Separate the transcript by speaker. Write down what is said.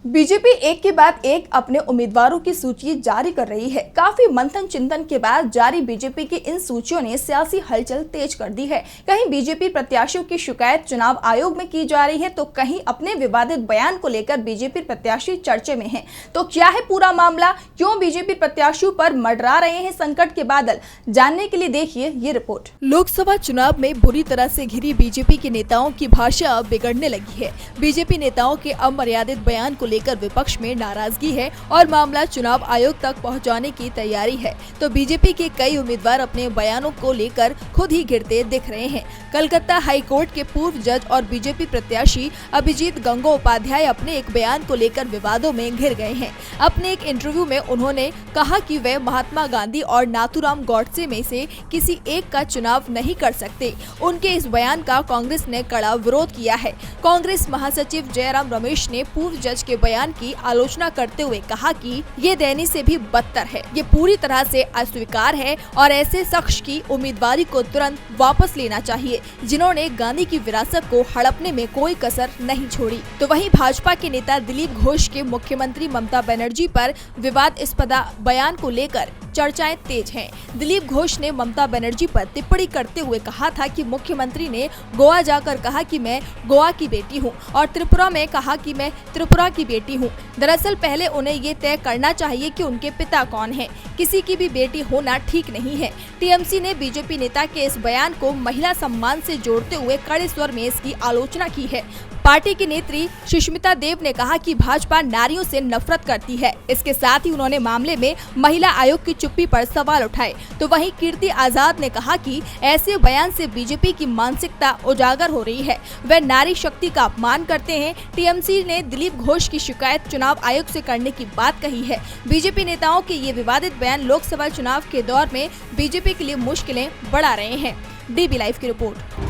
Speaker 1: BJP एक के बाद एक अपने उम्मीदवारों की सूची जारी कर रही है। काफी मंथन चिंतन के बाद जारी बीजेपी की इन सूचियों ने सियासी हलचल तेज कर दी है। कहीं बीजेपी प्रत्याशियों की शिकायत चुनाव आयोग में की जा रही है, तो कहीं अपने विवादित बयान को लेकर बीजेपी प्रत्याशी चर्चे में हैं। तो क्या है पूरा मामला, क्यों बीजेपी प्रत्याशियों पर मंडरा रहे हैं संकट के बादल, जानने के लिए देखिए ये रिपोर्ट।
Speaker 2: लोकसभा चुनाव में बुरी तरह से घिरी बीजेपी के नेताओं की भाषा अब बिगड़ने लगी है। बीजेपी नेताओं के अमर्यादित बयान को लेकर विपक्ष में नाराजगी है और मामला चुनाव आयोग तक पहुंचाने की तैयारी है। तो बीजेपी के कई उम्मीदवार अपने बयानों को लेकर खुद ही घिरते दिख रहे हैं। कलकत्ता हाई कोर्ट के पूर्व जज और बीजेपी प्रत्याशी अभिजीत गंगोपाध्याय अपने एक बयान को लेकर विवादों में घिर गए हैं। अपने एक इंटरव्यू में उन्होंने कहा कि वे महात्मा गांधी और नाथूराम गॉडसे में से किसी एक का चुनाव नहीं कर सकते। उनके इस बयान का कांग्रेस ने कड़ा विरोध किया है। कांग्रेस महासचिव जयराम रमेश ने पूर्व जज के बयान की आलोचना करते हुए कहा कि ये देने से भी बदतर है, ये पूरी तरह से अस्वीकार है और ऐसे शख्स की उम्मीदवारी को तुरंत वापस लेना चाहिए, जिन्होंने गांधी की विरासत को हड़पने में कोई कसर नहीं छोड़ी। तो वहीं भाजपा के नेता दिलीप घोष के मुख्यमंत्री ममता बनर्जी पर विवादास्पद बयान को लेकर चर्चाएं तेज हैं। दिलीप घोष ने ममता बनर्जी पर टिप्पणी करते हुए कहा था कि मुख्यमंत्री ने गोवा जाकर कहा कि मैं गोवा की बेटी हूं और त्रिपुरा में कहा कि मैं त्रिपुरा की बेटी हूं। दरअसल पहले उन्हें ये तय करना चाहिए कि उनके पिता कौन हैं। किसी की भी बेटी होना ठीक नहीं है। टीएमसी ने बीजेपी नेता के इस बयान को महिला सम्मान से जोड़ते हुए कड़े स्वर में इसकी आलोचना की है। पार्टी की नेत्री सुष्मिता देव ने कहा कि भाजपा नारियों से नफरत करती है। इसके साथ ही उन्होंने मामले में महिला आयोग की चुप्पी पर सवाल उठाए। तो वहीं कीर्ति आजाद ने कहा कि ऐसे बयान से बीजेपी की मानसिकता उजागर हो रही है, वे नारी शक्ति का अपमान करते हैं। टीएमसी ने दिलीप घोष की शिकायत चुनाव आयोग से करने की बात कही है। बीजेपी नेताओं के ये विवादित बयान लोकसभा चुनाव के दौर में बीजेपी के लिए मुश्किलें बढ़ा रहे हैं। डीबी लाइव की रिपोर्ट।